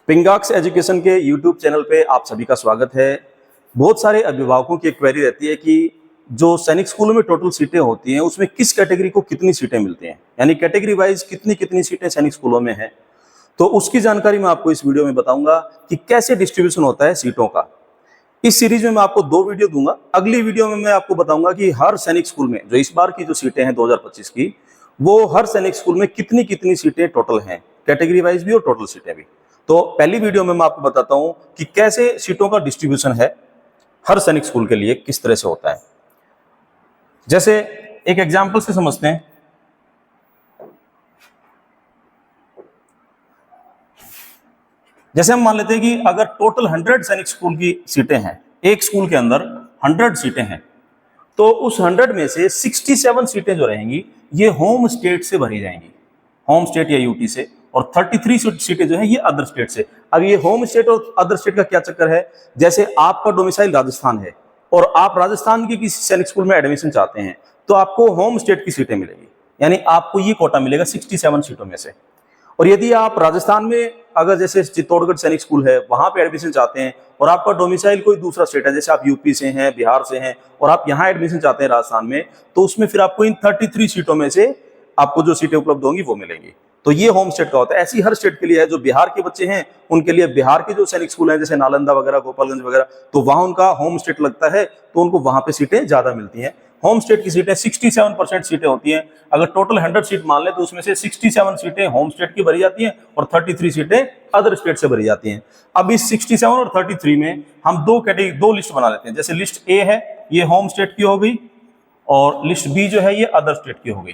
पिंगाक्स education के YouTube channel पे आप सभी का स्वागत है। बहुत सारे अभिभावकों की एक क्वेरी रहती है कि जो सैनिक स्कूलों में टोटल सीटें होती हैं उसमें किस कैटेगरी को कितनी सीटें मिलती हैं, यानी कैटेगरी वाइज कितनी कितनी सीटें सैनिक स्कूलों में हैं। तो उसकी जानकारी मैं आपको इस वीडियो में बताऊंगा कि कैसे डिस्ट्रीब्यूशन होता है सीटों का। इस सीरीज में मैं आपको 2 वीडियो दूंगा। अगली वीडियो में मैं आपको बताऊंगा कि हर सैनिक स्कूल में जो इस बार की जो सीटें हैं 2025 की, वो हर सैनिक स्कूल में कितनी कितनी सीटें टोटल हैं, कैटेगरी वाइज भी और टोटल सीटें भी। तो पहली वीडियो में मैं आपको बताता हूं कि कैसे सीटों का डिस्ट्रीब्यूशन है हर सैनिक स्कूल के लिए, किस तरह से होता है। जैसे एक एग्जांपल से समझते हैं। जैसे हम मान लेते हैं कि अगर टोटल 100 सैनिक स्कूल की सीटें हैं, एक स्कूल के अंदर 100 सीटें हैं, तो उस 100 में से 67 सीटें जो रहेंगी ये होम स्टेट से भरी जाएंगी, होम स्टेट या यूटी से, और 33 सीटें जो है ये अदर स्टेट से। अब ये होम स्टेट और अदर स्टेट का क्या चक्कर है, जैसे आपका डोमिसाइल राजस्थान है और आप राजस्थान के किसी सैनिक स्कूल में एडमिशन चाहते हैं तो आपको होम स्टेट की सीटें मिलेगी, यानी आपको ये कोटा मिलेगा 67 सीटों में से। और यदि आप राजस्थान में अगर जैसे चित्तौड़गढ़ सैनिक स्कूल है वहां पे एडमिशन चाहते हैं और आपका डोमिसाइल कोई दूसरा स्टेट है, जैसे आप यूपी से हैं, बिहार से हैं, और आप यहाँ एडमिशन चाहते हैं राजस्थान में, तो उसमें फिर आपको इन 33 सीटों में से आपको जो सीटें उपलब्ध होंगी वो मिलेंगी। तो ये होम स्टेट का होता है। ऐसी हर स्टेट के लिए है। जो बिहार के बच्चे हैं उनके लिए बिहार के जो सैनिक स्कूल हैं जैसे नालंदा वगैरह, गोपालगंज वगैरह, तो वहां उनका होम स्टेट लगता है, तो उनको वहां पे सीटें ज्यादा मिलती हैं। होम स्टेट की सीटें 67% सीटें होती हैं। अगर टोटल 100 सीट मान ले तो उसमें से 67 सीटें होम स्टेट की भरी जाती हैं और 33 सीटें अदर स्टेट से भरी जाती हैं। अब इस 67 और 33 में हम दो लिस्ट बना लेते हैं। जैसे लिस्ट ए है ये होम स्टेट की हो गई और लिस्ट बी जो है ये अदर स्टेट की हो गई।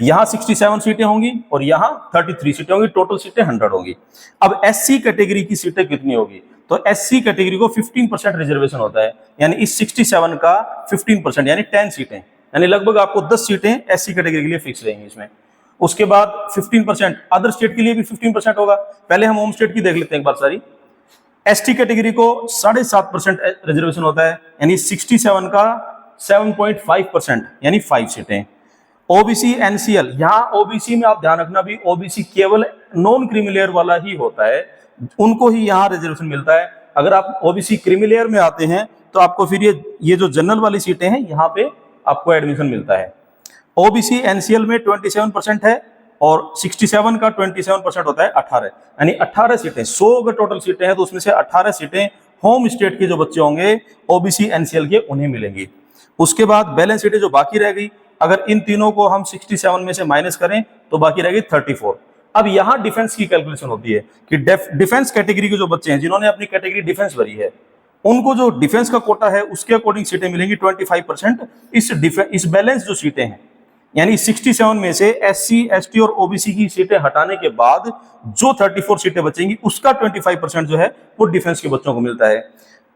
यहां 67 सीटें होंगी और यहां 33 सीटें होंगी, टोटल सीटें 100 होंगी। अब एससी कैटेगरी की सीटें कितनी होगी, तो एससी कैटेगरी को 15% रिजर्वेशन होता है, यानी इस 67 का 15% यानी 10 सीटें, यानी लगभग आपको 10 सीटें एससी कैटेगरी के लिए फिक्स रहेंगी इसमें। उसके बाद 15% अदर स्टेट के लिए भी 15% होगा। पहले हम होम स्टेट की देख लेते हैं एक बार सारी। एसटी कैटेगरी को 7.5% रिजर्वेशन होता है, यानी 67 का 7.5% यानी 5 सीटें। ओबीसी एनसीएल, यहां ओबीसी में आप ध्यान रखना भी ओबीसी केवल नॉन क्रीमी वाला ही होता है, उनको ही यहां रिजर्वेशन मिलता है। अगर आप ओबीसी क्रीमी लेयर में आते हैं तो आपको फिर ये जो जनरल वाली सीटें हैं यहां पे आपको एडमिशन मिलता है। ओबीसी एनसीएल में 27% है और 67 का 27% होता है 18, यानी 18 सीटें। 100 अगर टोटल सीटें हैं तो उसमें से 18 सीटें होम स्टेट के जो बच्चे होंगे ओबीसी एनसीएल के उन्हें मिलेंगी। उसके बाद बैलेंस सीटें जो बाकी रह गई, अगर इन तीनों को हम 67 में से माइनस करें तो बाकी रहेगी 34। अब यहां डिफेंस की कैलकुलेशन होती है कि डिफेंस कैटेगरी के जो बच्चे हैं जिन्होंने अपनी कैटेगरी डिफेंस भरी है उनको जो डिफेंस का कोटा है उसके अकॉर्डिंग सीटें मिलेंगी 25%। इस बैलेंस जो सीटें हैं यानी 67 में से एससी एसटी और ओबीसी की सीटें हटाने के बाद जो 34 सीटें बचेंगी उसका 25% जो है वो डिफेंस के बच्चों को मिलता है।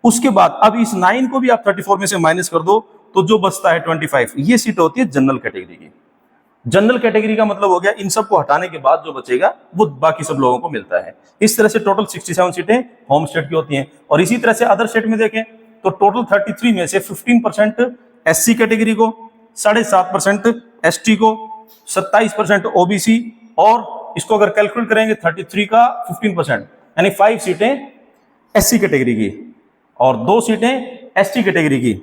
उसके बाद अब इस 9 को भी आप 34 में से माइनस कर दो तो जो बचता है 25, ये सीट होती है जनरल कैटेगरी की। जनरल कैटेगरी का मतलब हो गया इन सब को हटाने के बाद जो बचेगा वो बाकी सब लोगों को मिलता है। इस तरह से टोटल 67 सीटें होम स्टेट की होती हैं। और इसी तरह से अदर स्टेट में देखें तो टोटल 33 में से 15% एससी कैटेगरी को, 7.5% एसटी को, 27% ओबीसी, और इसको अगर कैलकुलेट करेंगे 33 का 15% यानी 5 सीटें एससी कैटेगरी की और 2 सीटें एसटी कैटेगरी की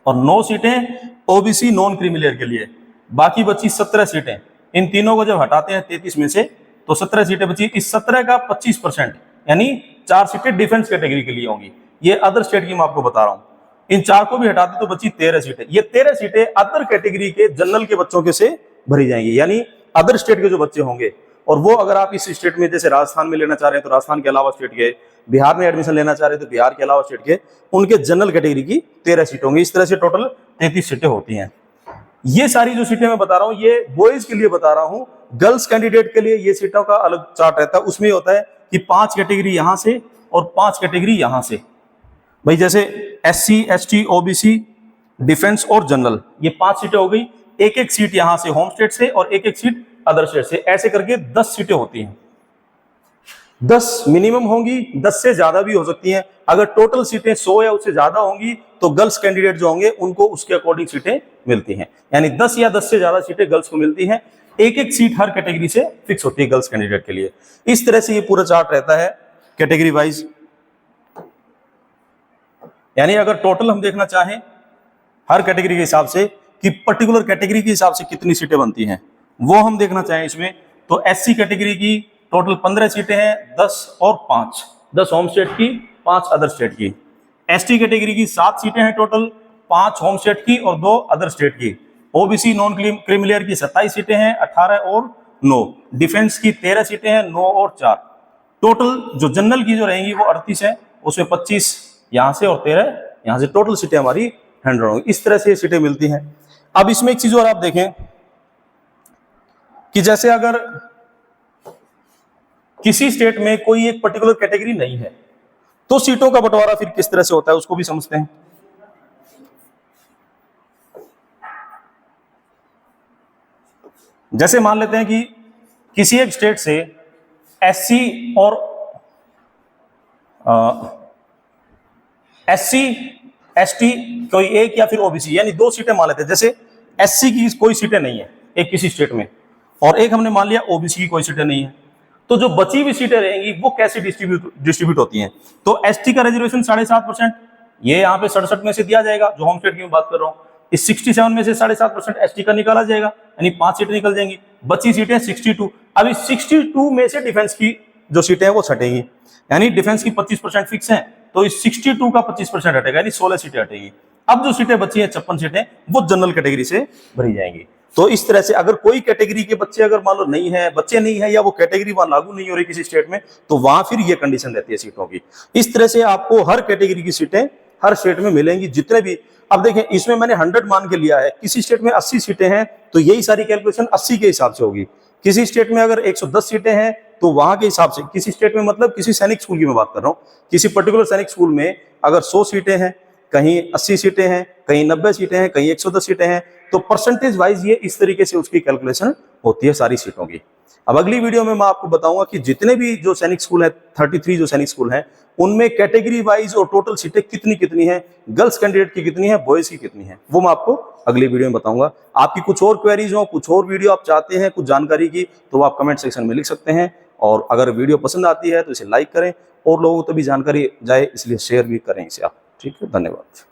और 9 सीटें ओबीसी नॉन क्रीमी लेयर के लिए। बाकी बची 17 सीटें। इन तीनों को जब हटाते हैं 33 में से तो 17 सीटें बची। इस 17 का 25% यानी 4 सीटें डिफेंस कैटेगरी के लिए होंगी। ये अदर स्टेट की मैं आपको बता रहा हूं। इन 4 को भी हटाते तो बची 13 सीटें। ये 13 सीटें अदर कैटेगरी के जनरल के बच्चों के से भरी जाएंगी, यानी अदर स्टेट के जो बच्चे होंगे। और वो अगर आप इस स्टेट में जैसे राजस्थान में लेना चाह रहे हैं तो राजस्थान के अलावा स्टेट के, बिहार में एडमिशन लेना चाह रहे हैं तो बिहार के अलावा स्टेट के, उनके जनरल कैटेगरी की 13 सीटें होंगी। इस तरह से टोटल 33 सीटें होती हैं। ये सारी जो सीटें मैं बता रहा हूं ये बॉयज के लिए बता रहा हूं। गर्ल्स कैंडिडेट के लिए ये सीटों का अलग चार्ट रहता है। उसमें होता है कि 5 कैटेगरी यहां से और 5 कैटेगरी यहां से। भाई जैसे एससी एसटी ओबीसी डिफेंस और जनरल, ये 5 सीटें हो गई। एक एक सीट यहां से होम स्टेट से और एक एक सीट अदर स्टेट से, ऐसे करके 10 सीटें होती हैं। 10 मिनिमम होंगी, 10 से ज्यादा भी हो सकती हैं। अगर टोटल सीटें 100 या उससे ज्यादा होंगी तो गर्ल्स कैंडिडेट जो होंगे उनको उसके अकॉर्डिंग सीटें मिलती हैं, यानी 10 या 10 से ज्यादा सीटें गर्ल्स को मिलती हैं। एक एक सीट हर कैटेगरी से फिक्स होती है गर्ल्स कैंडिडेट के लिए। इस तरह से ये पूरा चार्ट रहता है कैटेगरी वाइज। यानी अगर टोटल हम देखना चाहें हर कैटेगरी के हिसाब से कि पर्टिकुलर कैटेगरी के हिसाब से कितनी सीटें बनती हैं, वो हम देखना चाहें इसमें, तो एससी कैटेगरी की टोटल 15 सीटें हैं, 10 और 5, 10 होम स्टेट की, 5 अदर स्टेट की। एसटी कैटेगरी की 7 सीटें हैं टोटल, 5 होम स्टेट की और 2 अदर स्टेट की। ओबीसी नॉन क्रीमिलियर की 27 सीटें हैं, 18 और 9। डिफेंस की 13 सीटें हैं, 9 और 4। टोटल जो जनरल की जो रहेंगी वो 38 है, उसमें 25 यहां से और 13 यहां से, टोटल सीटें हमारी 100 होंगी। इस तरह से ये सीटें मिलती हैं। अब इसमें एक चीज और आप देखें कि जैसे अगर किसी स्टेट में कोई एक पर्टिकुलर कैटेगरी नहीं है तो सीटों का बंटवारा फिर किस तरह से होता है उसको भी समझते हैं। जैसे मान लेते हैं कि किसी एक स्टेट से एससी और एससी एसटी कोई एक या फिर ओबीसी, यानी 2 सीटें मान लेते हैं। जैसे एससी की कोई सीटें नहीं है एक किसी स्टेट में, और एक हमने मान लिया ओबीसी की कोई सीटें नहीं है, तो जो बची हुई सीटें रहेंगी वो कैसे डिस्ट्रीब्यूट होती हैं। तो एसटी का रिजर्वेशन 7.5%, ये यहाँ पे 67 में से दिया जाएगा, जो होम स्टेट की मैं बात कर रहा हूँ। इस 67 में से 7.5% एसटी का निकाला जाएगा, यानी 5 सीटें निकल जाएंगी, बची सीटें 62। अब इस 62 में से डिफेंस की जो सीटें हैं वो छटेंगी, यानी डिफेंस की 25% फिक्स है, तो इस 62 का 25% हटेगा, यानी 16 सीटें हटेगी। अब जो सीटें बची हैं 56 सीटें, वो जनरल कैटेगरी से भरी जाएंगी। तो इस तरह से अगर कोई कैटेगरी के बच्चे अगर मान लो नहीं है, बच्चे नहीं है, या वो कैटेगरी वहां लागू नहीं हो रही किसी स्टेट में, तो वहां फिर ये कंडीशन रहती है सीटों की। इस तरह से आपको हर कैटेगरी की सीटें हर स्टेट में मिलेंगी जितने भी। अब देखें इसमें मैंने 100 मान के लिया है, किसी स्टेट में 80 सीटें हैं तो यही सारी कैलकुलेशन 80 के हिसाब से होगी। किसी स्टेट में अगर 110 सीटें हैं तो वहां के हिसाब से, किसी स्टेट में मतलब किसी सैनिक स्कूल की मैं बात कर रहा हूँ, किसी पर्टिकुलर सैनिक स्कूल में अगर 100 सीटें हैं, कहीं 80 सीटें हैं, कहीं 90 सीटें हैं, कहीं 110 सीटें हैं, तो परसेंटेज वाइज ये इस तरीके से उसकी कैलकुलेशन होती है सारी सीटों की। अब अगली वीडियो में मैं आपको बताऊंगा कि जितने भी जो सैनिक स्कूल है, 33 जो सैनिक स्कूल हैं, उनमें कैटेगरी वाइज और टोटल सीटें कितनी कितनी हैं, गर्ल्स कैंडिडेट की कितनी है, बॉयज की कितनी है, वो मैं आपको अगली वीडियो में बताऊंगा। आपकी कुछ और क्वेरीज हो, कुछ और वीडियो आप चाहते हैं कुछ जानकारी की, तो आप कमेंट सेक्शन में लिख सकते हैं। और अगर वीडियो पसंद आती है तो इसे लाइक करें, और लोगों तक भी जानकारी जाए इसलिए शेयर भी करें इसे आप। ठीक है, धन्यवाद।